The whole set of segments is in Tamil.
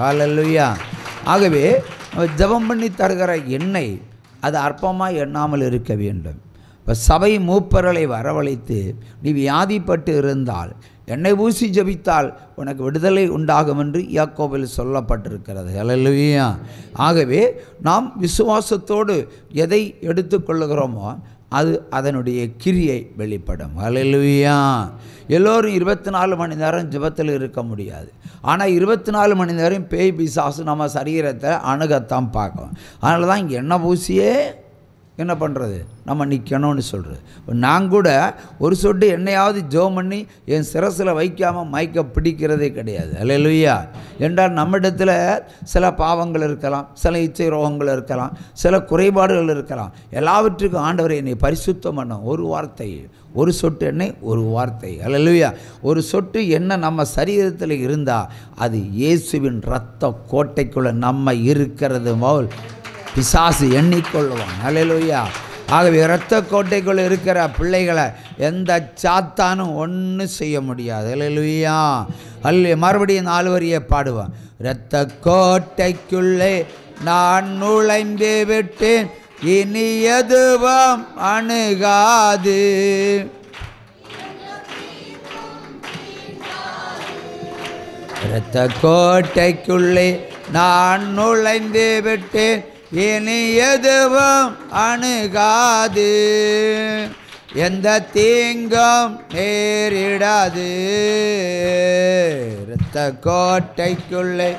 ஹல்லேலூயா. ஆகவே ஜெபம் பண்ணி தருகிற எண்ணெய் அது அற்பமாக எண்ணாமல் இருக்க வேண்டும். இப்போ சபை மூப்பர்களை வரவழைத்து நீ வியாதிப்பட்டு இருந்தால் எண்ணெய் பூசி ஜெபித்தால் உனக்கு விடுதலை உண்டாகும் என்று யாக்கோபில் சொல்லப்பட்டிருக்கிறது. ஹல்லேலூயா. ஆகவே நாம் விசுவாசத்தோடு எதை எடுத்துக்கொள்ளுகிறோமோ அது அதனுடைய கிரியை வெளிப்படும். ஹல்லேலூயா. எல்லோரும் 24 மணி நேரம் ஜெபத்தில் இருக்க முடியாது. ஆனால் 24 மணி நேரம் பேய் பிசாசு நம்ம சரீரத்தை அணுகத்தான் பார்க்கும். அதனால தான் எண்ணெய் பூசியே என்ன பண்ணுறது, நம்ம நிற்கணும்னு சொல்கிறது. நான் கூட ஒரு சொட்டு எண்ணெயாவது ஜெபம் பண்ணி என் சிரசில் வைக்காமல் மயக்க பிடிக்கிறதே கிடையாது. ஹல்லேலூயா. என்றால் நம்மிடத்தில் சில பாவங்கள் இருக்கலாம், சில இச்சை ரோகங்கள் இருக்கலாம், சில குறைபாடுகள் இருக்கலாம். எல்லாவற்றுக்கும் ஆண்டவரை என்னை பரிசுத்தம் பண்ணும். ஒரு வார்த்தை, ஒரு சொட்டு எண்ணெய், ஒரு வார்த்தை. ஹல்லேலூயா. ஒரு சொட்டு எண்ணெய் நம்ம சரீரத்தில் இருந்தால் அது இயேசுவின் இரத்த கோட்டைக்குள்ளே நம்ம இருக்கிறது போல் பிசாசு எண்ணிக்கொள்ளுவான். ஹல்லேலூயா. ஆகவே இரத்த கோட்டைக்குள்ளே இருக்கிற பிள்ளைகளை எந்த சாத்தானும் ஒன்றும் செய்ய முடியாது. ஹல்லேலூயா. மறுபடியும் 4 வரியை பாடுவான். இரத்த கோட்டைக்குள்ளே நான் நுழைந்து விட்டேன், இனி எதுவும் அணுகாது. இரத்த கோட்டைக்குள்ளே நான் நுழைந்து விட்டேன், இனி எதுவும் அணுகாது, எந்த தீங்கும் நேரிடாது. இரத்த கோட்டைக்குள்ளே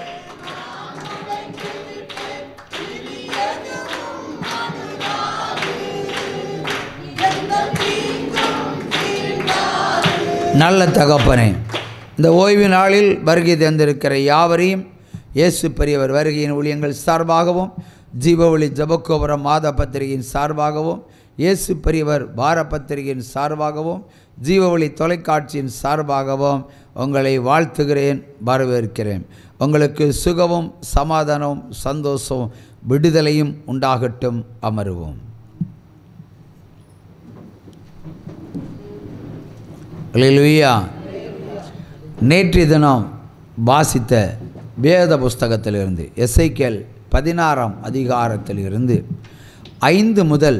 நல்ல தகப்பனே, இந்த ஓய்வு நாளில் வருகை தந்திருக்கிற யாவரையும் இயேசு பெரியவர் வருகையின் ஊழியங்கள் சார்பாகவும், ஜீவவழி ஜெபக்கோபுரம் மாத பத்திரிகையின் சார்பாகவும், இயேசு பெரியவர் வார பத்திரிகையின் சார்பாகவும், ஜீவவழி தொலைக்காட்சியின் சார்பாகவும் உங்களை வாழ்த்துகிறேன், வரவேற்கிறேன். உங்களுக்கு சுகமும் சமாதானமும் சந்தோஷமும் விடுதலையும் உண்டாகட்டும். அமருவோம். ஹல்லேலூயா. நேற்றைய தினம் வாசித்த வேத புஸ்தகத்திலிருந்து எசேக்கியேல் 16ஆம் அதிகாரத்திலிருந்து 5 முதல்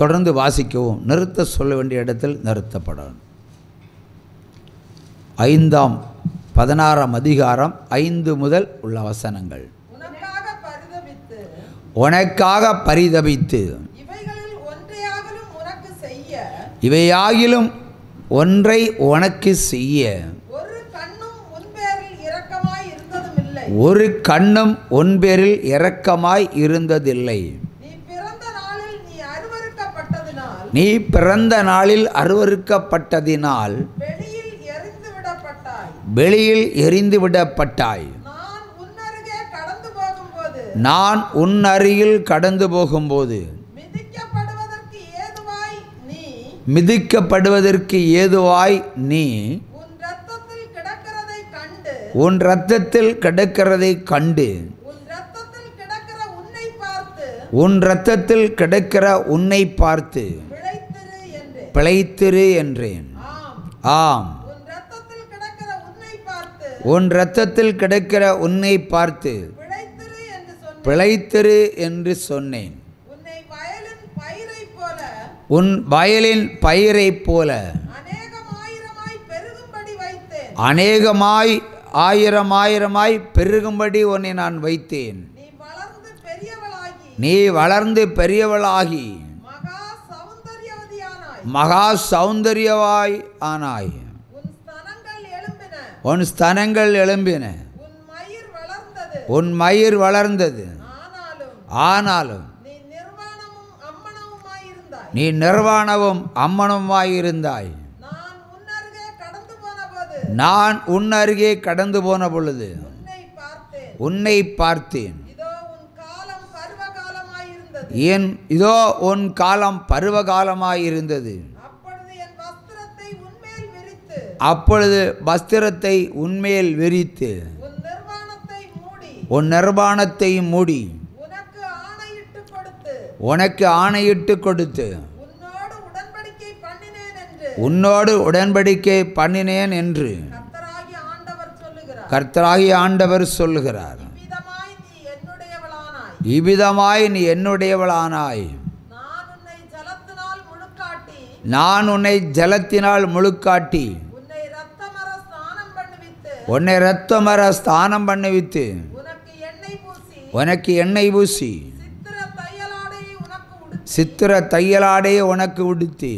தொடர்ந்து வாசிக்கவும், நிறுத்த சொல்ல வேண்டிய இடத்தில் நிறுத்தப்படணும். 16ஆம் அதிகாரம் 5 முதல் உள்ள வசனங்கள். உனக்காக பரிதபித்து இவையாகிலும் ஒன்றை உனக்கு செய்ய ஒரு கண்ணும் உன் பேரில் இரக்கமாய் இருந்ததில்லை. நீ பிறந்த நாளில் அருவருக்கப்பட்டதினால் வெளியில் எறிந்து விடப்பட்டாய். நான் உன் அருகில் கடந்து போகும்போது மிதிக்கப்படுவதற்கு ஏதுவாய் நீ உன் இரத்தத்தில் கிடக்கிறதை கண்டு உன் இரத்தத்தில் கிடக்கிற உன்னை பார்த்து பிழைத்திரு என்றேன். ஆம், உன் இரத்தத்தில் கிடக்கிற உன்னை பார்த்து பிழைத்திரு என்று சொன்னேன். உன் வயலின் பயிரைப் போல அநேகமாய் ஆயிரமாய் பெருகும்படி உன்னை நான் வைத்தேன். நீ வளர்ந்து பெரியவளாகி மகா சௌந்தரியவாய் ஆனாய். உன் ஸ்தனங்கள் எழும்பின, உன் மயிர் வளர்ந்தது. ஆனாலும் நீ நிர்வாணமும் அம்மனமாயிருந்தாய். நான் உன் அருகே கடந்து போன பொழுது உன்னை பார்த்தேன். இதோ உன் காலம் பருவகாலமாயிருந்தது. அப்பொழுது வஸ்திரத்தை உன்மேல் விரித்து உன் நிர்வாணத்தை மூடி உனக்கு ஆணையிட்டு கொடுத்து உன்னோடு உடன்படிக்கை பண்ணினேன் என்று கர்த்தராகிய ஆண்டவர் சொல்லுகிறார், இவ்விதமாய் நீ என்னுடையவளானாய். நான் உன்னை ஜலத்தினால் முழுக்காட்டி உன்னை இரத்தமர ஸ்நானம் பண்ணுவித்து உனக்கு எண்ணெய் பூசி சித்திர தையலாடையை உனக்கு உடுத்தி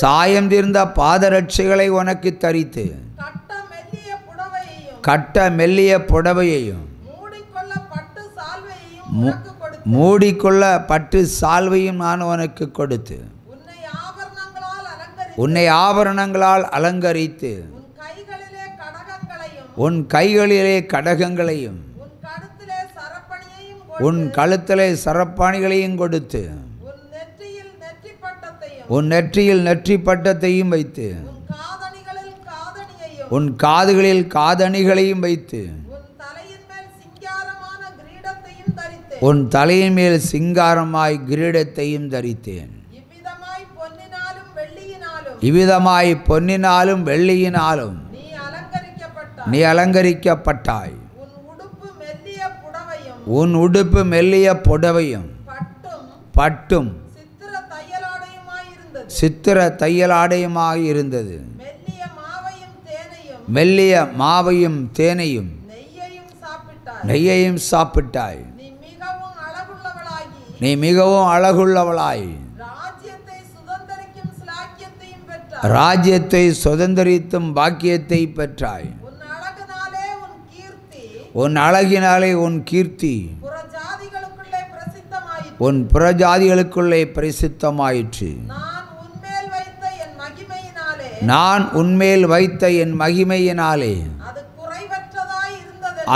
சாயம் தீர்ந்த பாதரட்சைகளை உனக்கு தரித்து கட்ட மெல்லிய புடவையையும் மூடிக்கொள்ள பட்டு சால்வையும் நான் உனக்கு கொடுத்து உன்னை ஆபரணங்களால் அலங்கரித்து உன் கைகளிலே கடகங்களையும் உன் கழுத்திலே சரப்பாணிகளையும் கொடுத்து உன் நெற்றியில் நெற்றி பட்டத்தையும் வைத்து உன் காதுகளில் காதணிகளையும் வைத்து உன் தலையின் மேல் சிங்காரமாய் கிரீடத்தையும் தரித்தேன். இவ்விதமாய் பொன்னினாலும் வெள்ளியினாலும் நீ அலங்கரிக்கப்பட்டாய். உன் உடுப்பு மெல்லிய புடவையும் பட்டும் சித்திர தையலாடையுமாக இருந்தது. மெல்லிய மாவையும் தேனையும் நெய்யையும் சாப்பிட்டாய். நீ மிகவும் அழகுள்ளவளாய் ராஜ்யத்தை சுதந்தரித்தும் பாக்கியத்தை பெற்றாய். உன் அழகினாலே உன் கீர்த்தி உன் புறஜாதிகளுக்குள்ளே பிரசித்தமாயிற்று. நான் உன்மேல் வைத்த என் மகிமையினாலே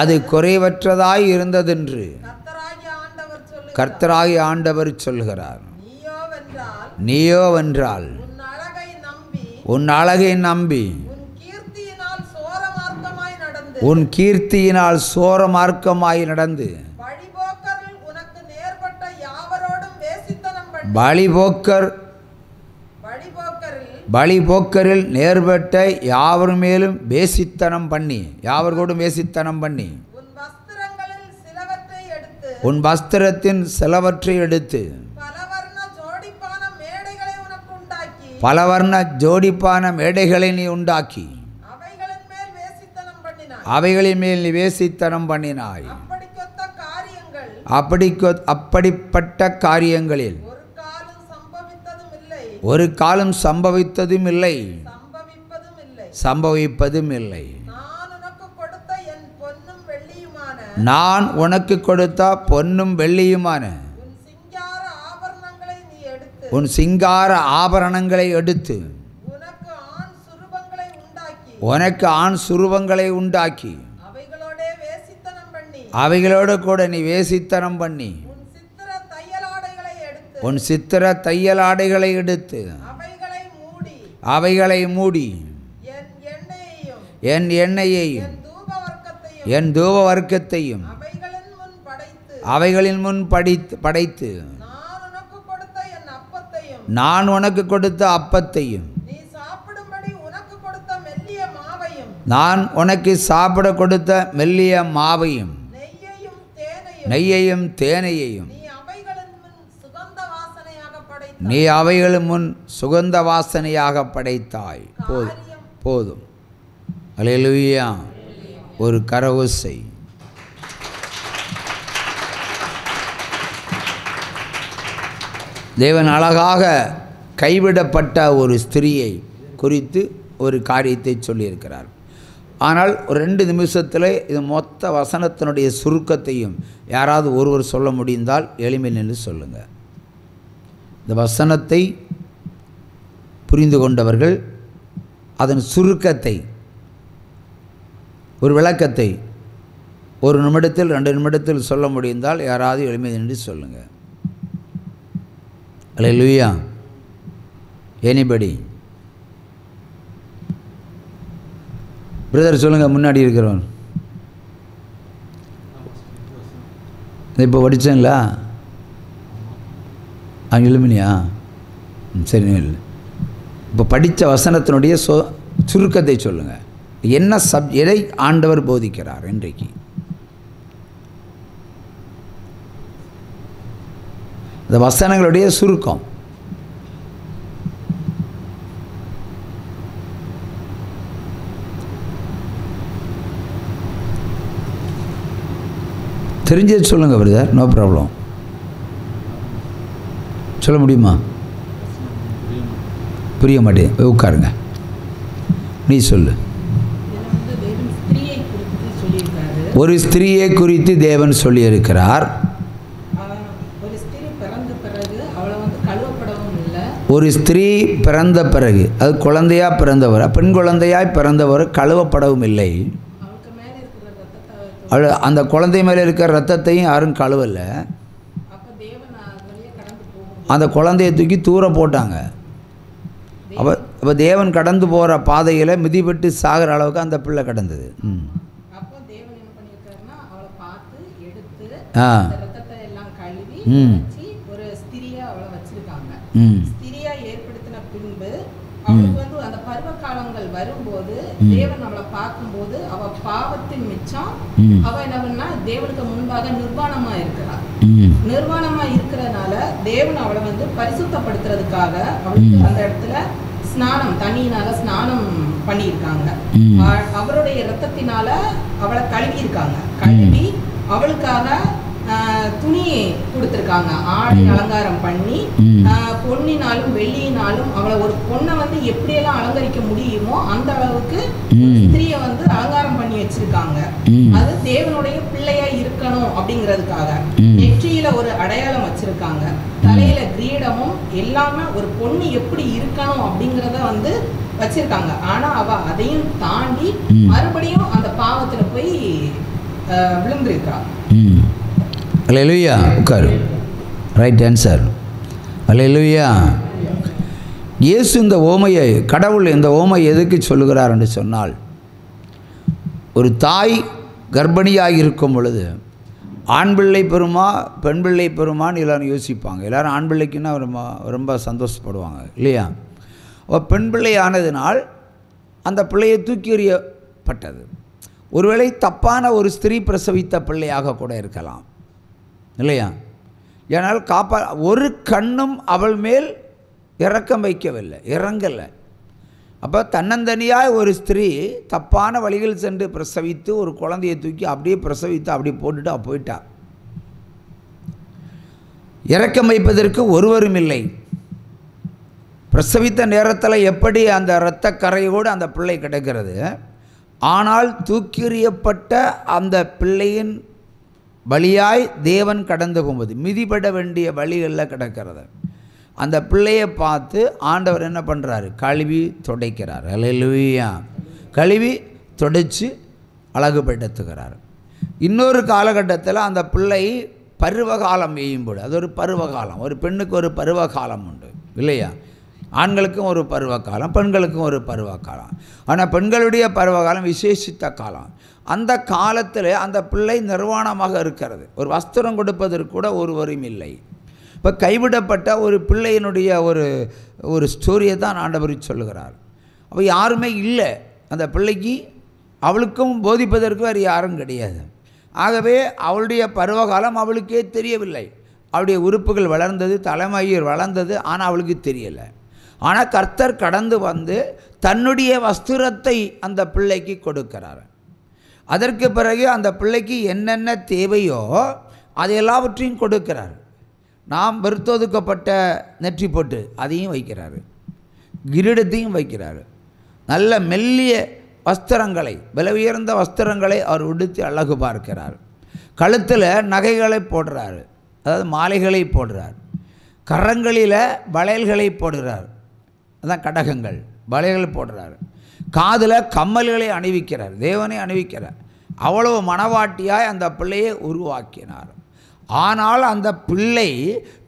அது குறைவற்றதாய் இருந்ததென்று கர்த்தராகிய ஆண்டவர் சொல்கிறார். நீயோ வென்றால் உன் அழகை நம்பி உன் கீர்த்தியினால் சோரமார்க்கமாய் நடந்து பலிபோக்கரில் நேர்பட்ட யாவர் மேலும் வேசித்தனம் பண்ணி யாவர்கூடும் வேசித்தனம் பண்ணி உன் வஸ்திரத்தின் சிலவற்றை எடுத்து பலவர்ண ஜோடிப்பான மேடைகளை நீ உண்டாக்கி அவைகளின் மேல் நீ வேசித்தனம் பண்ணினாய். அப்படிப்பட்ட காரியங்களில் ஒரு காலம் சம்பவித்ததும் இல்லை சம்பவிப்பதும் இல்லை. நான் உனக்கு கொடுத்த பொன்னும் வெள்ளியுமான உன் சிங்கார ஆபரணங்களை எடுத்து உனக்கு ஆண் சுரூபங்களை உண்டாக்கி அவைகளோடு கூட நீ வேசித்தனம் பண்ணி உன் சித்திர தையலாடைகளை எடுத்து அவைகளை மூடி என் எண்ணெயையும் என் தூப வர்க்கத்தையும் அவைகளின் முன் படைத்து நான் உனக்கு கொடுத்த அப்பத்தையும் நான் உனக்கு சாப்பிட கொடுத்த மெல்லிய மாவையும் நெய்யையும் தேனையையும் நீ அவைகளின் முன் சுகந்த வாசனையாக படைத்தாய். போதும். அல்லேலூயா. ஒரு கரவோசை. தேவன் அழகாக கைவிடப்பட்ட ஒரு ஸ்திரியை குறித்து ஒரு காரியத்தை சொல்லியிருக்கிறார். ஆனால் ஒரு 2 நிமிஷத்தில் இது மொத்த வசனத்தினுடைய சுருக்கத்தையும் யாராவது ஒருவர் சொல்ல முடிந்தால் எளிமையில் நின்று சொல்லுங்கள். இந்த வசனத்தை புரிந்து கொண்டவர்கள் அதன் சுருக்கத்தை ஒரு விளக்கத்தை 1 நிமிடத்தில் 2 நிமிடத்தில் சொல்ல முடிந்தால் யாராவது எளிமையில் நின்று சொல்லுங்கள். அல்லேலூயா. எனிபடி பிரதர் சொல்லுங்கள். முன்னாடி இருக்கிறவன் இப்போ படித்தேங்களா? எளிமையா? சரி. இல்லை இப்போ படித்த வசனத்தினுடைய சுருக்கத்தை சொல்லுங்கள். என்ன எதை ஆண்டவர் போதிக்கிறார் இன்றைக்கு? இந்த வசனங்களுடைய சுருக்கம். தெரிஞ்சது சொல்லுங்கள் பிரதர், நோ ப்ராப்ளம். சொல்ல முடியுமா? புரிய மாட்டேன், உட்காருங்க, நீ சொல்லு. ஒரு ஸ்திரீயை குறித்து தேவன் சொல்லியிருக்கிறார். ஒரு ஸ்திரீ பிறந்த பிறகு, அது குழந்தையாக பிறந்தவர், பெண் குழந்தையாய் பிறந்தவர் கழுவப்படவும் இல்லை. அந்த குழந்தை மேலே இருக்கிற ரத்தத்தையும் யாரும் கழுவலை. அந்த குழந்தையை தூக்கி தூர போட்டாங்க. அப்போ தேவன் கடந்து போகிற பாதையில் மிதிப்பட்டு சாகிற அளவுக்கு அந்த பிள்ளை கடந்தது. அந்த பருவ காலங்கள் வரும்போது தேவன் அவளை பார்க்கும்போது அவ பாவத்தின் மிச்சம் அவ என்ன தேவனுக்கு முன்பாக நிர்வாணமா இருக்கிறார். நிர்வாணமா இருக்கிறதுனால தேவன் அவளை பரிசுத்தப்படுத்துறதுக்காக அவளுக்கு அந்த இடத்துல ஸ்நானம், தண்ணியினால ஸ்நானம் பண்ணியிருக்காங்க. அவருடைய இரத்தத்தினால அவளை கழுவி இருக்காங்க. கழுவி அவளுக்காக துணி கொடுத்துருக்காங்க. ஆடை அலங்காரம் பண்ணி பொன்னினாலும் வெள்ளியினாலும் அவளை ஒரு பொண்ணை எப்படியெல்லாம் அலங்கரிக்க முடியுமோ அந்த அளவுக்கு ஸ்திரீயை அலங்காரம் பண்ணி வச்சிருக்காங்க. அது தேவனுடைய பிள்ளையா இருக்கணும் அப்படிங்கிறதுக்காக. நெற்றியில ஒரு அடையாளம் வச்சிருக்காங்க, தலையில கிரீடமும் எல்லாமே ஒரு பொண்ணு எப்படி இருக்கணும் அப்படிங்கிறத வச்சிருக்காங்க. ஆனா அவ அதையும் தாண்டி மறுபடியும் அந்த பாவத்துல போய் விழுந்திருக்கா. அல்லேலூயா. உட்காரு. Right answer. அல்லேலூயா. இயேசு இந்த ஓமையை, கடவுள் இந்த ஓமை எதுக்கு சொல்லுகிறார் என்று சொன்னால், ஒரு தாய் கர்ப்பிணியாக இருக்கும் பொழுது ஆண் பிள்ளை பெறுமா பெண் பிள்ளை பெறுமான்னு எல்லோரும் யோசிப்பாங்க. எல்லோரும் ஆண் பிள்ளைக்குன்னா ரொம்ப சந்தோஷப்படுவாங்க இல்லையா? அப்போ பெண் பிள்ளை ஆனதினால் அந்த பிள்ளையை தூக்கி எறியப்பட்டது. ஒருவேளை தப்பான ஒரு ஸ்திரீ பிரசவித்த பிள்ளையாக கூட இருக்கலாம் இல்லையா? ஏனால் ஒரு கண்ணும் அவள் மேல் இரக்கம் வைக்கவில்லை, இறங்கலை. அப்போ தன்னந்தனியாக ஒரு ஸ்திரீ தப்பான வழிகள் சென்று பிரசவித்து ஒரு குழந்தையை தூக்கி அப்படியே பிரசவித்து அப்படியே போட்டுட்டு போயிட்டா. இரக்கம் வைப்பதற்கு ஒருவரும் இல்லை. பிரசவித்த நேரத்தில் எப்படி அந்த இரத்த கரையோடு அந்த பிள்ளை கிடக்கிறது. ஆனால் தூக்கெறியப்பட்ட அந்த பிள்ளையின் வழியாய் தேவன் கடந்து போகும்போது மிதிப்பட வேண்டிய வழிகளில் கிடக்கிறது. அந்த பிள்ளையை பார்த்து ஆண்டவர் என்ன பண்ணுறாரு? கழுவி துடைக்கிறார். அல்லேலூயா. கழுவி துடைச்சி அழகுபடுத்துகிறார். இன்னொரு காலகட்டத்தில் அந்த பிள்ளை பருவகாலம் எய்யும்போது, அது ஒரு பருவகாலம், ஒரு பெண்ணுக்கு ஒரு பருவகாலம் உண்டு இல்லையா? ஆண்களுக்கும் ஒரு பருவகாலம், பெண்களுக்கும் ஒரு பருவகாலம். ஆனால் பெண்களுடைய பருவகாலம் விசேஷித்த காலம். அந்த காலத்தில் அந்த பிள்ளை நிர்வாணமாக இருக்கிறது. ஒரு வஸ்திரம் கொடுப்பதற்கு கூட ஒருவரும் இல்லை. இப்போ கைவிடப்பட்ட ஒரு பிள்ளையினுடைய ஒரு ஸ்டோரியை தான் ஆண்டவர் சொல்லுகிறார். அப்போ யாருமே இல்லை அந்த பிள்ளைக்கு, அவளுக்கும் போதிப்பதற்கு வேறு யாரும் கிடையாது. ஆகவே அவளுடைய பருவகாலம் அவளுக்கே தெரியவில்லை. அவளுடைய உறுப்புகள் வளர்ந்தது, தலைமயிர் வளர்ந்தது, ஆனால் அவளுக்கு தெரியலை. ஆனால் கர்த்தர் கடந்து வந்து தன்னுடைய வஸ்திரத்தை அந்த பிள்ளைக்கு கொடுக்கிறார். அதற்கு பிறகு அந்த பிள்ளைக்கு என்னென்ன தேவையோ அது எல்லாவற்றையும் கொடுக்கிறார். நாம் விருத்தொதுக்கப்பட்ட நெற்றி போட்டு அதையும் வைக்கிறார், கிரீடத்தையும் வைக்கிறார். நல்ல மெல்லிய வஸ்திரங்களை, விலை உயர்ந்த வஸ்திரங்களை அவர் உடுத்தி அழகு பார்க்கிறார். கழுத்தில் நகைகளை போடுறார், அதாவது மாலைகளை போடுறார். கரங்களில் வளையல்களை போடுறார், அதான் கடகங்கள், வளையல்கள் போடுறார். காதில் கம்மல்களை அணிவிக்கிறார், தேவனை அணிவிக்கிறார். அவ்வளவு மனவாட்டியாய் அந்த பிள்ளையை உருவாக்கினார். ஆனால் அந்த பிள்ளை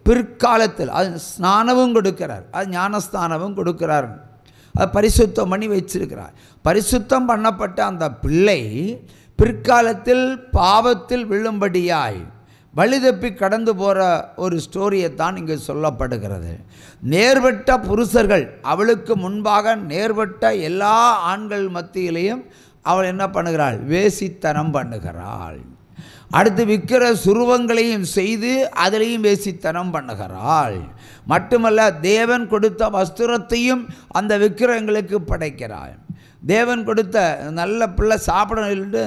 பிற்காலத்தில் அது ஸ்நானமும் கொடுக்கிறார், அது ஞானஸ்தானமும் கொடுக்கிறார், அது பரிசுத்தம் பண்ணி வச்சிருக்கிறார். பரிசுத்தம் பண்ணப்பட்ட அந்த பிள்ளை பிற்காலத்தில் பாவத்தில் விழும்படியாய் வழி தப்பி கடந்து போகிற ஒரு ஸ்டோரியை தான் இங்கே சொல்லப்படுகிறது. நேர்பட்ட புருஷர்கள், அவளுக்கு முன்பாக நேர்பட்ட எல்லா ஆண்கள் மத்தியிலையும் அவள் என்ன பண்ணுகிறாள்? வேசித்தனம் பண்ணுகிறாள். அடுத்து விக்கிர சுருவங்களையும் செய்து அதிலையும் வேசித்தனம் பண்ணுகிறாள். மட்டுமல்ல, தேவன் கொடுத்த வஸ்திரத்தையும் அந்த விக்கிரங்களுக்கு படைக்கிறாள். தேவன் கொடுத்த நல்ல பிள்ளை சாப்பிட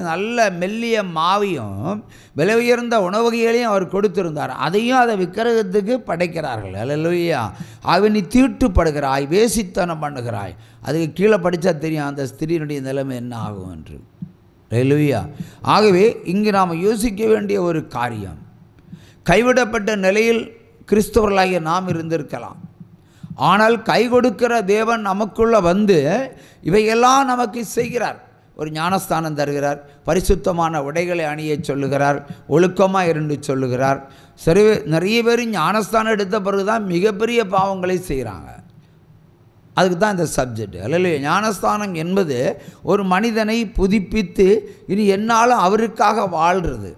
நல்ல மெல்லிய மாவையும் விலை உயர்ந்த உணவகைகளையும் அவர் கொடுத்திருந்தார். அதையும் அதை விக்கிரகத்துக்கு படைக்கிறார்கள். அல்லேலூயா. அவன் நீ தீட்டுப்படுகிறாய், வேசித்தனம் பண்ணுகிறாய். அதுக்கு கீழே படித்தா தெரியும் அந்த ஸ்திரீனுடைய நிலைமை என்ன ஆகும் என்று. அல்லேலூயா. ஆகவே இங்கு நாம் யோசிக்க வேண்டிய ஒரு காரியம், கைவிடப்பட்ட நிலையில் கிறிஸ்தவர்களாகிய நாம் இருந்திருக்கலாம். ஆனால் கை கொடுக்கிற தேவன் நமக்குள்ள வந்து இவையெல்லாம் நமக்கு செய்கிறார். ஒரு ஞானஸ்தானம் தருகிறார், பரிசுத்தமான உடைகளை அணிய சொல்லுகிறார், ஒழுக்கமாக இருந்து சொல்லுகிறார். சரி, நிறைய பேர் ஞானஸ்தானம் எடுத்த பிறகு தான் மிகப்பெரிய பாவங்களை செய்கிறாங்க. அதுக்கு தான் இந்த சப்ஜெக்ட். அல்ல, ஞானஸ்தானம் என்பது ஒரு மனிதனை புதுப்பித்து இனி என்னாலும் அவருக்காக வாழ்கிறது.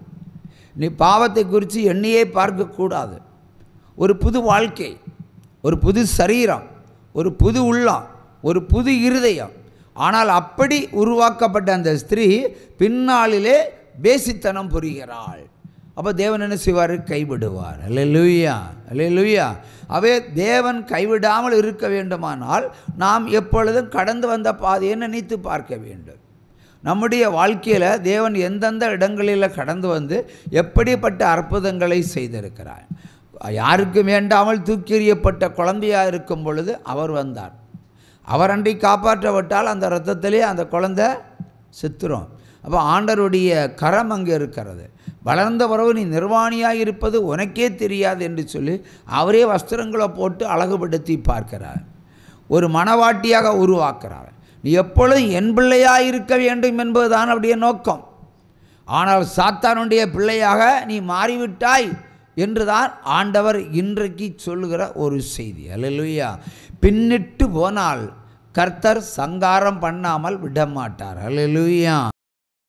நீ பாவத்தை குறித்து எண்ணியே பார்க்கக்கூடாது. ஒரு புது வாழ்க்கை, ஒரு புது சரீரம், ஒரு புது உள்ளம், ஒரு புது இருதயம். ஆனால் அப்படி உருவாக்கப்பட்ட அந்த ஸ்திரீ பின்னாளிலே வேசித்தனம் புரிகிறாள். அப்போ தேவன் என்ன செய்வார்? கைவிடுவார். அல்லேலூயா, அல்லேலூயா. அவே தேவன் கைவிடாமல் இருக்க வேண்டுமானால் நாம் எப்பொழுதும் கடந்து வந்த பாதையை நினைத்து பார்க்க வேண்டும். நம்முடைய வாழ்க்கையில் தேவன் எந்தெந்த இடங்களில் கடந்து வந்து எப்படிப்பட்ட அற்புதங்களை செய்திருக்கிறார். யாருக்கு வேண்டாமல் தூக்கி எறியப்பட்ட குழந்தையாக இருக்கும் பொழுது அவர் வந்தார். அவர் அன்றை காப்பாற்றப்பட்டால் அந்த இரத்தத்திலே அந்த குழந்தை செத்துரும். அப்போ ஆண்டவருடைய கரம் அங்கே இருக்கிறது. வளர்ந்த பிறகு நீ நிர்வாணியாக இருப்பது உனக்கே தெரியாது என்று சொல்லி அவரே வஸ்திரங்களை போட்டு அழகுபடுத்தி பார்க்கிறார். ஒரு மணவாட்டியாக உருவாக்குறார். நீ எப்பொழுதும் என் பிள்ளையாக இருக்க வேண்டும் என்பதுதான் அவருடைய நோக்கம். ஆனால் சாத்தானுடைய பிள்ளையாக நீ மாறிவிட்டாய் என்றுதான் ஆண்டவர் இன்றைக்கு சொல்லுகிற ஒரு செய்தி. அல்லேலூயா. பின்னிட்டு போனால் கர்த்தர் சங்காரம் பண்ணாமல் விடமாட்டார். அல்லேலூயா.